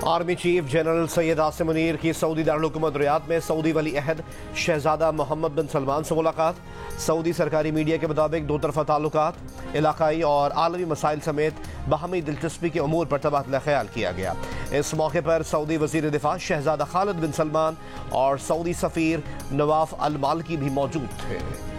Army chief general Syed Asim Munir की Saudi दारुल-हुकूमत Riyadh में Saudi वली अहद शहजादा मोहम्मद बिन सलमान से मुलाकात। सऊदी सरकारी मीडिया के मुताबिक दो तरफा ताल्लुकात, इलाकाई और आलमी मसाइल समेत बाहमी दिलचस्पी के अमूर पर तबादला ख्याल किया गया। इस मौके पर सऊदी वजीर दिफा शहजादा खालिद बिन सलमान और सऊदी सफीर नवाफ अल मालिकी भी मौजूद थे।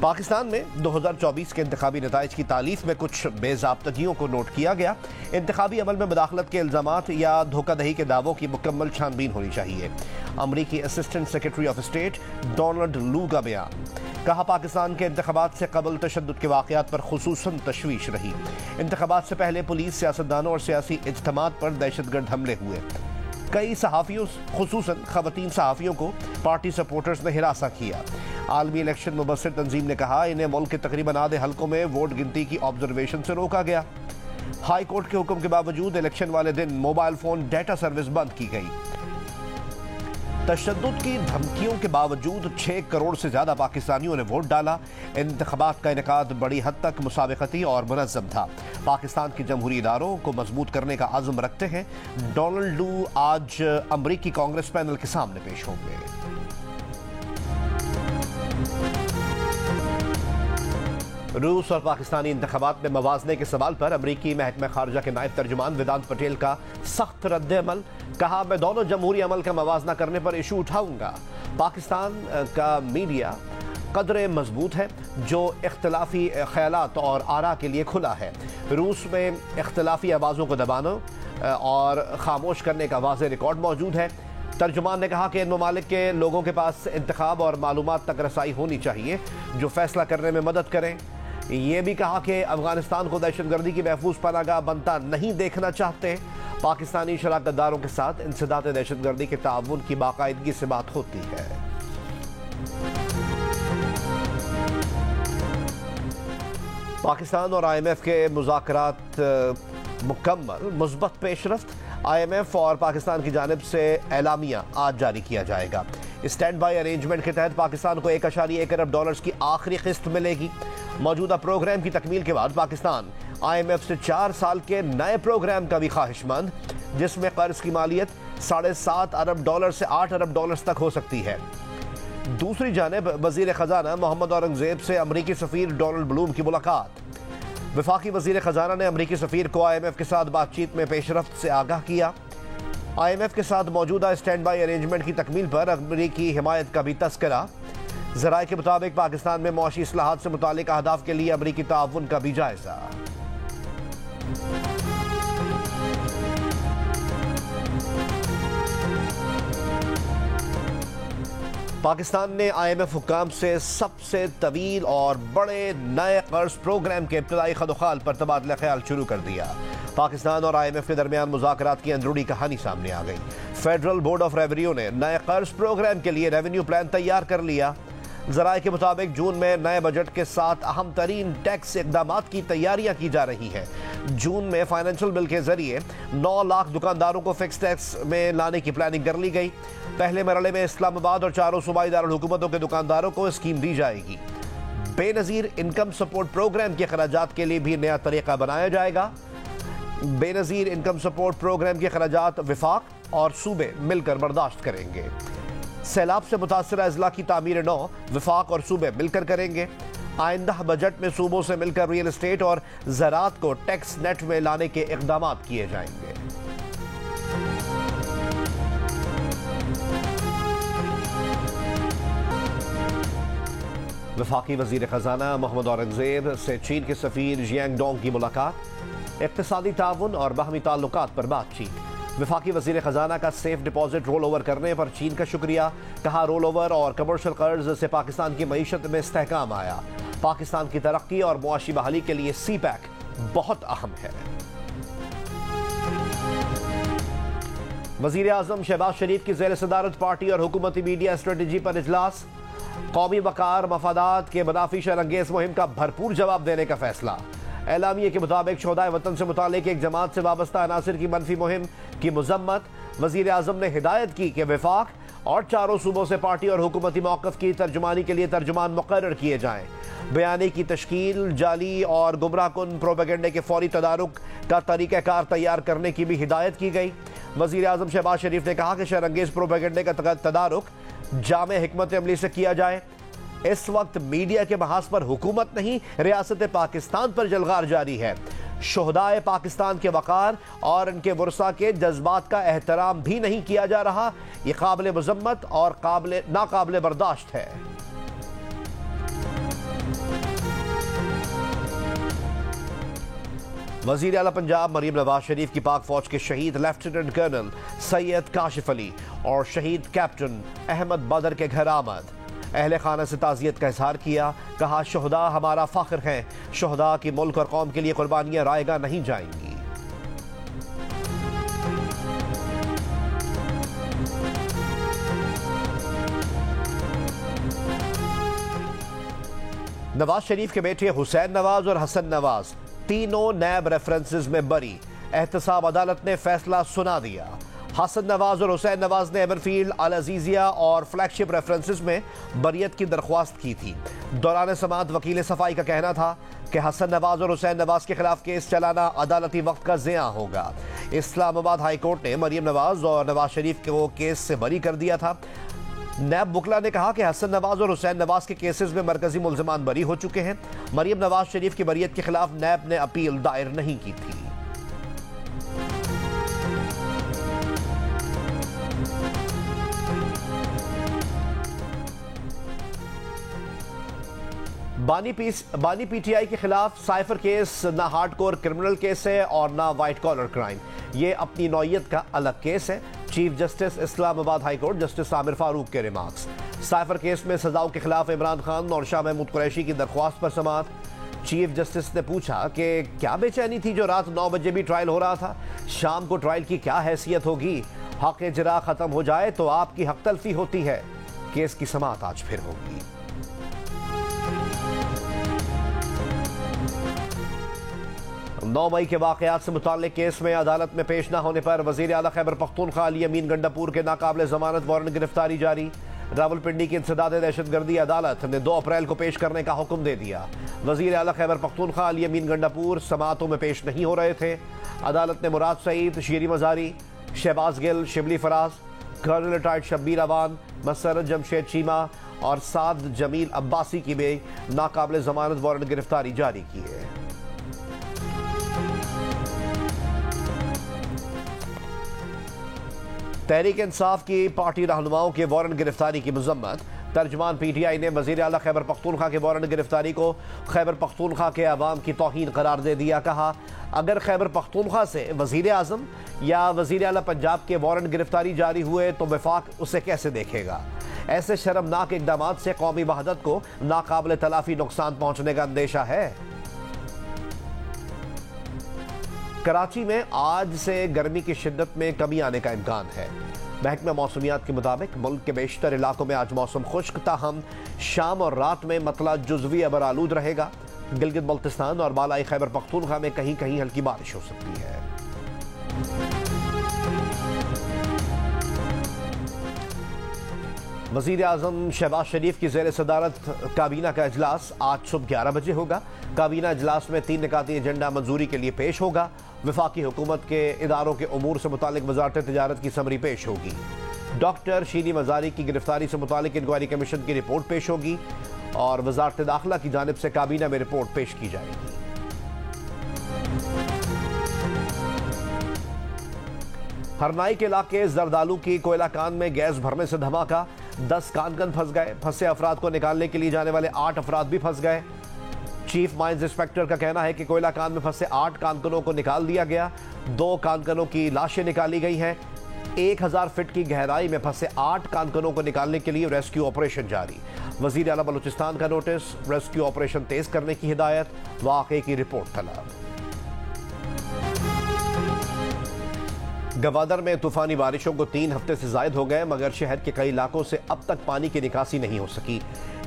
पाकिस्तान में 2024 के इंतखाबी नताइज की तालीफ में कुछ बेज़ाब्तगियों को नोट किया गया। इंतखाबी अमल में मुदाखलत के इल्ज़ामात या धोखादही के दावों की मुकम्मल छानबीन होनी चाहिए। अमरीकी assistant secretary of state Donald लू का बयान। कहा, पाकिस्तान के इंतखाबात से कबल तशद्दुद के वाक़यात पर खुसूसन तशवीश रही। इंतखाबात से पहले पुलिस, सियासतदानों और सियासी इज्तिमात पर दहशतगर्द हमले हुए। कई सहाफ़ियों, खुसूसन ख़वातीन सहाफ़ियों को पार्टी सपोर्टर्स ने हिरासा किया। आलमी इलेक्शन मुबस्सिर तंजीम ने कहा, इन्हें मुल्क के तकरीबन आधे हल्कों में वोट गिनती की ऑब्जर्वेशन से रोका गया। हाई कोर्ट के हुक्म के बावजूद इलेक्शन वाले दिन मोबाइल फोन डेटा सर्विस बंद की गई। तशद्दुद की धमकियों के बावजूद 6 करोड़ से ज्यादा पाकिस्तानियों ने वोट डाला। इंतखाबात का इनेकाद बड़ी हद तक मुसाबिकती और मुनज़्ज़म था। पाकिस्तान के जमहूरी इदारों को मजबूत करने का अज़्म रखते हैं। डोनाल्ड लू आज अमरीकी कांग्रेस पैनल के सामने पेश होंगे। रूस और पाकिस्तानी इंतखाबात में मवाज़ने के सवाल पर अमरीकी महकमा खारजा के नायब तर्जुमान वेदांत पटेल का सख्त रद्द-ए-अमल। कहा, मैं दोनों जमहूरी अमल का मवाजना करने पर इशू उठाऊंगा। पाकिस्तान का मीडिया कदरे मजबूत है जो इख्तलाफी ख्यालात और आरा के लिए खुला है। रूस में इख्तलाफी आवाज़ों को दबाने और खामोश करने का वाज़ेह रिकॉर्ड मौजूद है। तर्जुमान ने कहा कि इन ममालिक के लोगों के पास इंतखाब और मालूमात तक रसाई होनी चाहिए जो फैसला करने में मदद करें। ये भी कहा कि अफगानिस्तान को दहशतगर्दी की महफूज पनाहगाह बनता नहीं देखना चाहते। पाकिस्तानी शराकतदारों के साथ इंसदाद दहशतगर्दी के ताउन की बाकायदगी से बात होती है। पाकिस्तान और IMF के मुज़ाकरात मुकम्मल, मुस्बत पेशरफ्त। IMF और पाकिस्तान की जानिब से एलामिया आज जारी किया जाएगा। स्टैंड बाई अरेंजमेंट के तहत पाकिस्तान को $1.1 अरब की आखिरी किस्त मिलेगी। मौजूदा प्रोग्राम की तकमील के बाद पाकिस्तान IMF से 4 साल के नए प्रोग्राम का भी ख्वाहिशमंद, जिसमें कर्ज की मालियत $7.5 अरब से $8 अरब तक हो सकती है। दूसरी जानिब वजीर खजाना मोहम्मद औरंगजेब से अमरीकी सफीर डोनाल्ड ब्लूम की मुलाकात। वफाकी वजीर खजाना ने अमरीकी सफीर को IMF के साथ बातचीत में पेशरफ्त से आगाह किया। IMF के साथ मौजूदा स्टैंड बाई अरेंजमेंट की तकमील पर अमरीकी हिमायत का भी तस्करा। ज़राए के मुताबिक पाकिस्तान में मुआशी इस्लाहात से मुतालिक अहदाफ के लिए अमरीकी ताउन का भी जायजा। पाकिस्तान ने IMF हुक्काम से सबसे तवील और बड़े नए कर्ज प्रोग्राम के इब्तदाई खदोखाल पर तबादला ख्याल शुरू कर दिया। पाकिस्तान और IMF के दरमियान मुज़ाकरात की अंदरूनी कहानी सामने आ गई। फेडरल बोर्ड ऑफ रेवेन्यू ने नए कर्ज प्रोग्राम के लिए रेवेन्यू प्लान तैयार कर लिया। ज़राए के मुताबिक जून में नए बजट के साथ अहम तरीन टैक्स इक़दामात की तैयारियां की जा रही हैं। जून में फाइनेंशियल बिल के जरिए 9 लाख दुकानदारों को फिक्स टैक्स में लाने की प्लानिंग कर ली गई। पहले मरहले में इस्लामाबाद और 4 सूबाई दारुल-हुकूमतों के दुकानदारों को स्कीम दी जाएगी। बेनज़ीर इनकम सपोर्ट प्रोग्राम के खराजात के लिए भी नया तरीका बनाया जाएगा। बेनज़ीर इनकम सपोर्ट प्रोग्राम के खराजात विफाक और सूबे मिलकर बर्दाश्त करेंगे। सैलाब से मुतासरा अजला की तामीर नौ विफाक और सूबे मिलकर करेंगे। आइंदा बजट में सूबों से मिलकर रियल एस्टेट और ज़राअत को टैक्स नेट में लाने के इक़दामात किए जाएंगे। वफाकी वजीर खजाना मोहम्मद औरंगजेब से चीन के सफीर जियांग डोंग की मुलाकात। इक़्तिसादी ताउन और बाहमी ताल्लुकात पर बातचीत। वफाकी वजीर खजाना का सेफ डिपॉजिट रोल ओवर करने पर चीन का शुक्रिया। कहा, रोल ओवर और कमर्शियल कर्ज से पाकिस्तान की मईशत में इस्तेहकाम आया। पाकिस्तान की तरक्की और मुआशी बहाली के लिए CPEC बहुत अहम है। वजीर आजम शहबाज शरीफ की ज़ेर सदारत पार्टी और हुकूमती मीडिया स्ट्रेटजी पर इजलास। कौमी वकार मफादात के मुनाफी शरअंगेज़ मुहिम का भरपूर जवाब देने का फैसला। एलामिये के मुताबिक शोहदाए वतन से मुतालिक एक जमात से वाबस्ता अनासिर की मनफी मुहिम की मजम्मत। वजीर आजम ने हिदायत की कि वफाक और चारों सूबों से पार्टी और हुकूमती मौक़िफ़ की तर्जुमानी के लिए तर्जुमान मुकर्रर किए जाएं। बयानी की तश्कील, जाली और गुमराहकुन प्रोपेगेंडे के फौरी तदारुक का तरीक़ाकार तैयार करने की भी हिदायत की गई। वज़ीर आज़म शहबाज शरीफ ने कहा कि शरअंगेज़ प्रोपेगेंडे का तदारुक जामे हिकमत अमली से किया जाए। इस वक्त मीडिया के महाज पर हुकूमत नहीं, रियासत पाकिस्तान पर जलगार जारी है। शुहदाए पाकिस्तान के वक़ार और इनके वर्सा के जज्बात का एहतराम भी नहीं किया जा रहा। ये काबिल मज़म्मत और नाकाबिल बर्दाश्त है। वज़ीर आला पंजाब मरीम नवाज शरीफ की पाक फौज के शहीद लेफ्टिनेंट कर्नल सैयद काशिफ अली और शहीद कैप्टन अहमद बदर के घर आमद। अहले खाना से ताज़ियत का इजहार किया। कहा, शुहदा हमारा फ़ख्र हैं। शुहदा की मुल्क और कौम के लिए कुर्बानियाँ रायगा नहीं जाएंगी। नवाज शरीफ के बेटे हुसैन नवाज और हसन नवाज तीनों नैब रेफरेंसेस में बरी। एहतसाब अदालत ने फैसला सुना दिया। हसन नवाज और हुसैन नवाज ने एवरफील्ड, अल अजीजिया और फ्लैगशिप रेफरेंसेस में बरियत की दरख्वास्त की थी। दौरान समाअत वकील सफाई का कहना था कि हसन नवाज और हुसैन नवाज के खिलाफ केस चलाना अदालती वक्त का ज़िया होगा। इस्लामाबाद हाई कोर्ट ने मरीम नवाज और नवाज शरीफ को केस से बरी कर दिया था। नैब बुकला ने कहा कि हसन नवाज और हुसैन नवाज के केसेस में मरकजी मुल्ज़िमान बरी हो चुके हैं। मरीम नवाज शरीफ की बरियत के खिलाफ नैब ने अपील दायर नहीं की थी। बानी पीटीआई के खिलाफ साइफर केस ना हार्डकोर क्रिमिनल केस है और ना वाइट कॉलर क्राइम। ये अपनी नौयत का अलग केस है। Chief justice Islamabad high court justice Aamir Farooq के रिमार्क्स। साइफर केस में सजाओं के खिलाफ इमरान खान और शाह महमूद कुरैशी की दरख्वास्त पर समाअत। चीफ जस्टिस ने पूछा कि क्या बेचैनी थी जो रात 9 बजे भी ट्रायल हो रहा था। शाम को ट्रायल की क्या हैसियत होगी। हक इजरा खत्म हो जाए तो आपकी हक तलफी होती है। केस की समाअत आज फिर होगी। 9 मई के वाकयात से मुताल्लिक केस में अदालत में पेश न होने पर वज़ीर आला खैबर पख्तूनख्वा अली अमीन गंडापुर के नाकाबिल जमानत वारंट गिरफ्तारी जारी। रावलपिंडी की इंसदाद दहशतगर्दी अदालत ने 2 अप्रैल को पेश करने का हुक्म दे दिया। वज़ीर आला खैबर पख्तूनख्वा अली अमीन गंडापुर समाअतों में पेश नहीं हो रहे थे। अदालत ने मुराद सईद, शीरी मजारी, शहबाज गिल, शिबली फराज, कर्नल रिटायर्ड शब्बीर अवान, मसरत जमशेद चीमा और साद जमील अब्बासी की भी नाकाबिल जमानत वारंट गिरफ्तारी जारी की है। तहरीक इंसाफ की पार्टी रहनुमाओं के वारंट गिरफ्तारी की मजम्मत। तर्जमान पीटीआई ने वज़ीर आला खैबर पख्तूनख्वा के वारंट गिरफ्तारी को खैबर पख्तूनख्वा के अवाम की तौहीन करार दे दिया। कहा, अगर खैबर पख्तूनख्वा से वज़ीर आज़म या वज़ीर आला पंजाब के वारंट गिरफ्तारी जारी हुए तो वफाक उसे कैसे देखेगा। ऐसे शर्मनाक इक़दामात से कौमी वहदत को नाकाबिल तलाफी नुकसान पहुँचने का अंदेशा है। कराची में आज से गर्मी की शिद्दत में कमी आने का इम्कान है। महकमा मौसमियात के मुताबिक मुल्क के बेशतर इलाकों में आज मौसम खुश्क, ताहम शाम और रात में मतला जुज़वी अबर आलूद रहेगा। गिलगित बल्तिस्तान और बालाई खैबर पख्तूनख्वा में कहीं कहीं हल्की बारिश हो सकती है। वज़ीर आज़म शहबाज शरीफ की ज़ेर सदारत काबीना का इजलास आज सुबह 11 बजे होगा। काबीना इजलास में 3 निकाती एजेंडा मंजूरी के लिए पेश होगा। वफाकी हुकूमत के इदारों के उमूर से मुतालिक वज़ारत तिजारत की समरी पेश होगी। डॉक्टर शीरी मजारी की गिरफ्तारी से मुतालिक इंक्वायरी कमीशन की रिपोर्ट पेश होगी और वज़ारत दाखिला की जानिब से काबीना में रिपोर्ट पेश की जाएगी। हरनाई के इलाके जरदालू की कोयला कान में गैस भरने से धमाका। 10 कानकन फंस गए। फंसे अफराद को निकालने के लिए जाने वाले 8 अफराद भी फंस गए। चीफ माइंस इंस्पेक्टर का कहना है कि कोयला कान में फंसे 8 कानकनों को निकाल दिया गया। 2 कानकनों की लाशें निकाली गई हैं। 1000 फीट की गहराई में फंसे 8 कानकनों को निकालने के लिए रेस्क्यू ऑपरेशन जारी। वजीर आला बलूचिस्तान का नोटिस, रेस्क्यू ऑपरेशन तेज करने की हिदायत, वाक़े की रिपोर्ट तलब। गवादर में तूफानी बारिशों को 3 हफ्ते से जायद हो गए, मगर शहर के कई इलाकों से अब तक पानी की निकासी नहीं हो सकी।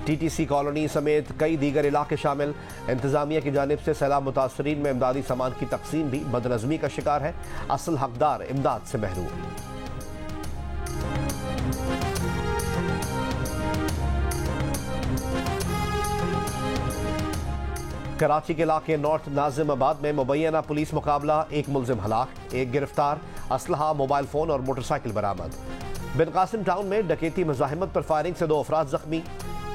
टीटीसी कॉलोनी समेत कई दीगर इलाके शामिल। इंतजामिया की जानिब से सैलाब मुतासरीन में इमदादी सामान की तकसीम भी बदनज़मी का शिकार है। असल हकदार इमदाद से महरूम। कराची के इलाके नॉर्थ नाजिमाबाद में मुबैना पुलिस मुकाबला, एक मुलजिम हलाक, एक गिरफ्तार, असलहा, मोबाइल फोन और मोटरसाइकिल बरामद। बिन कासिम टाउन में डकैती मुजाहिमत पर फायरिंग से 2 अफराद जख्मी।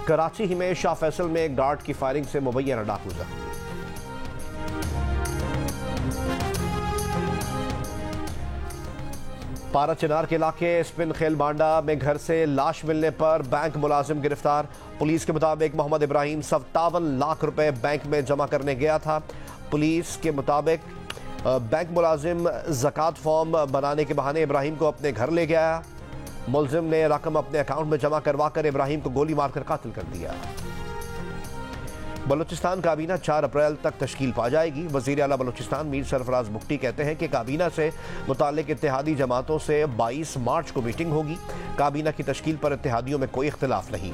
कराची ही में शाह फैसल में एक गार्ड की फायरिंग से मुबैना डाकू जख्मी। पारा चिनार के इलाके स्पिन खेल बांडा में घर से लाश मिलने पर बैंक मुलाजिम गिरफ्तार। पुलिस के मुताबिक मोहम्मद इब्राहिम 57 लाख रुपए बैंक में जमा करने गया था। पुलिस के मुताबिक बैंक मुलाजिम ज़कात फॉर्म बनाने के बहाने इब्राहिम को अपने घर ले गया। मुलजिम ने रकम अपने अकाउंट में जमा करवाकर इब्राहिम को गोली मारकर कातिल कर दिया। बलूचिस्तान काबीना 4 अप्रैल तक तश्कील पा जाएगी। वज़ीर आला बलूचिस्तान मीर सरफराज बुख्ती कहते हैं कि काबीना से मुताल्लिक़ इत्तेहादी जमातों से 22 मार्च को मीटिंग होगी। काबीना की तश्कील पर इत्तेहादियों में कोई इख्तिलाफ नहीं।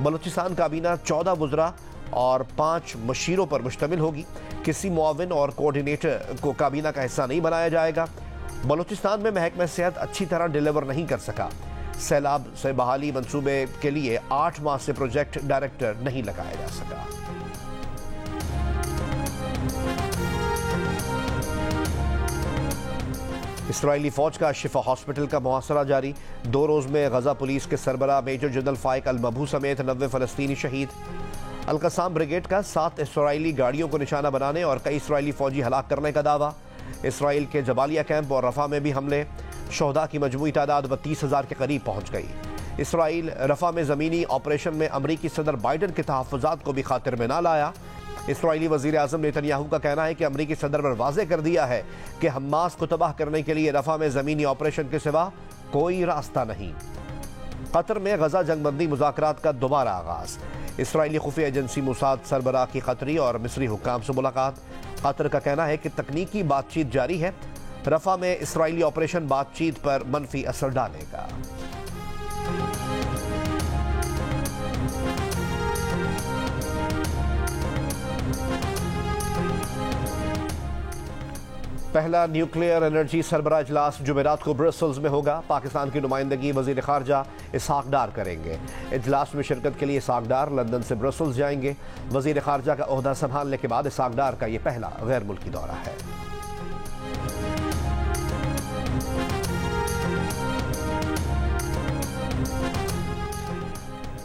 बलूचिस्तान काबीना 14 वुज़रा और 5 मशीरों पर मुश्तमिल होगी। किसी मुआविन और कोऑर्डिनेटर को काबीना का हिस्सा नहीं बनाया जाएगा। बलूचिस्तान में महकमा सेहत अच्छी तरह डिलीवर नहीं कर सका। सैलाब से बहाली मंसूबे के लिए 8 माह से प्रोजेक्ट डायरेक्टर नहीं लगाया जा सका। इसराइली फौज का शिफा हॉस्पिटल का मुहासरा जारी। 2 रोज में गजा पुलिस के सरबरा मेजर जनरल फाइक अल मबू समेत 90 फलस्तीनी शहीद। अल-कसाम ब्रिगेड का 7 इसराइली गाड़ियों को निशाना बनाने और कई इसराइली फौजी हलाक करने का दावा। इसराइल के जबालिया कैंप और रफा में भी हमले। शोहदा की मजमूई तादाद 32,000 के करीब पहुंच गई। इसराइल रफा में ज़मीनी ऑपरेशन में अमरीकी सदर बाइडन के तहफ़्फ़ुज़ात को भी खातिर में ना लाया। इसराइली वज़ीर आज़म नेतन्याहू का कहना है कि अमरीकी सदर पर वाज़ेह कर दिया है कि हमास को तबाह करने के लिए रफा में ज़मीनी ऑपरेशन के सिवा कोई रास्ता नहीं। कतर में गजा जंगबंदी मुज़ाकरात का दोबारा आगाज़। इसराइली खुफिया एजेंसी मुसाद सरबराह की कतरी और मिस्री हुक्काम से मुलाकात। कतर का कहना है कि तकनीकी बातचीत जारी है। रफा में इसराइली ऑपरेशन बातचीत पर मनफी असर डालेगा। पहला न्यूक्लियर एनर्जी सरबराह इजलास जुमेरात को ब्रसल्स में होगा। पाकिस्तान की नुमाइंदगी वज़ीर ख़ारजा इसहाक डार करेंगे। इजलास में शिरकत के लिए इसहाक डार लंदन से ब्रसल्स जाएंगे। वज़ीर ख़ारजा का ओहदा संभालने के बाद इसहाक डार का यह पहला गैर मुल्की दौरा है।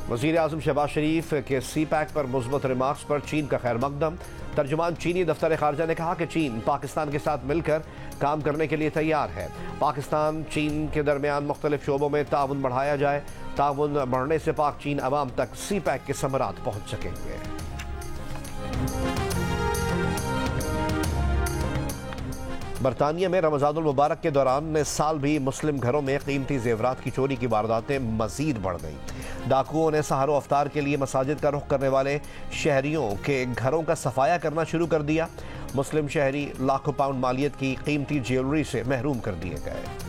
वज़ीर आज़म शहबाज शरीफ के CPAC पर मुस्बत रिमार्क्स पर चीन का खैर मकदम। तर्जुमान चीनी दफ्तर ख़ारजा ने कहा कि चीन पाकिस्तान के साथ मिलकर काम करने के लिए तैयार है। पाकिस्तान चीन के दरमियान मुख्तलिफ शोबों में ताउन बढ़ाया जाए। ताउन बढ़ने से पाक चीन अवाम तक CPAC के समरात पहुँच सकेंगे। बरतानिया में रमज़ानुल मुबारक के दौरान इस साल भी मुस्लिम घरों में कीमती जेवरात की चोरी की वारदातें मजीद बढ़ गईं। डाकुओं ने सहर अफ्तार के लिए मसाजिद का रुख करने वाले शहरियों के घरों का सफाया करना शुरू कर दिया। मुस्लिम शहरी लाखों पाउंड मालियत की कीमती ज्वेलरी से महरूम कर दिए गए।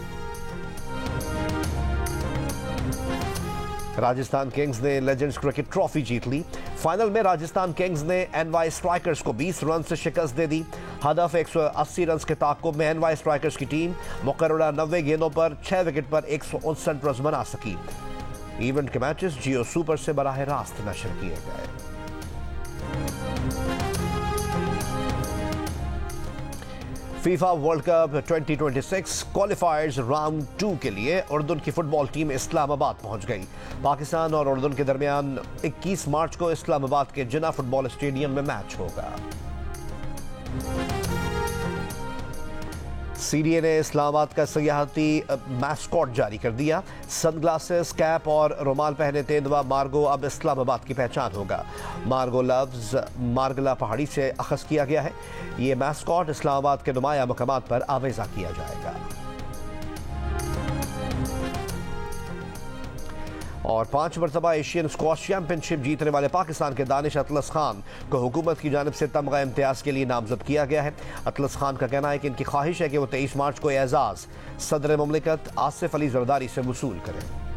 राजस्थान किंग्स ने लेजेंड्स क्रिकेट ट्रॉफी जीत ली। फाइनल में राजस्थान किंग्स ने एनवाई स्ट्राइकर्स को 20 रन से शिकस्त दे दी। हदफ 180 रन के ताक़ुब में एनवाई स्ट्राइकर्स की टीम मुकर्ररा 90 गेंदों पर 6 विकेट पर 159 रन बना सकी। इवेंट के मैचेस जियो सुपर से बराह रास्त नशर किए गए। फीफा वर्ल्ड कप 2026 क्वालिफायर्स राउंड 2 के लिए उर्दून की फुटबॉल टीम इस्लामाबाद पहुंच गई। पाकिस्तान और उर्दून के दरमियान 21 मार्च को इस्लामाबाद के जिना फुटबॉल स्टेडियम में मैच होगा। CDA ने इस्लामाबाद का सियाहती मैस्कॉट जारी कर दिया। सनग्लासेस, कैप और रुमाल पहने तेंदुआ मार्गो अब इस्लामाबाद की पहचान होगा। मार्गो लफ्ज मार्गला पहाड़ी से अखज़ किया गया है। ये मैस्कॉट इस्लामाबाद के नुमाया मकामात पर आवेज़ा किया जाएगा। और 5 मरतबा एशियन स्क्वॉश चैंपियनशिप जीतने वाले पाकिस्तान के दानिश अतलस खान को हुकूमत की जानिब से तमगा इम्तियाज़ के लिए नामजद किया गया है। अतलस खान का कहना है कि इनकी ख्वाहिश है कि वो 23 मार्च को एजाज़ सदर मुमलिकत आसिफ अली जरदारी से वसूल करें।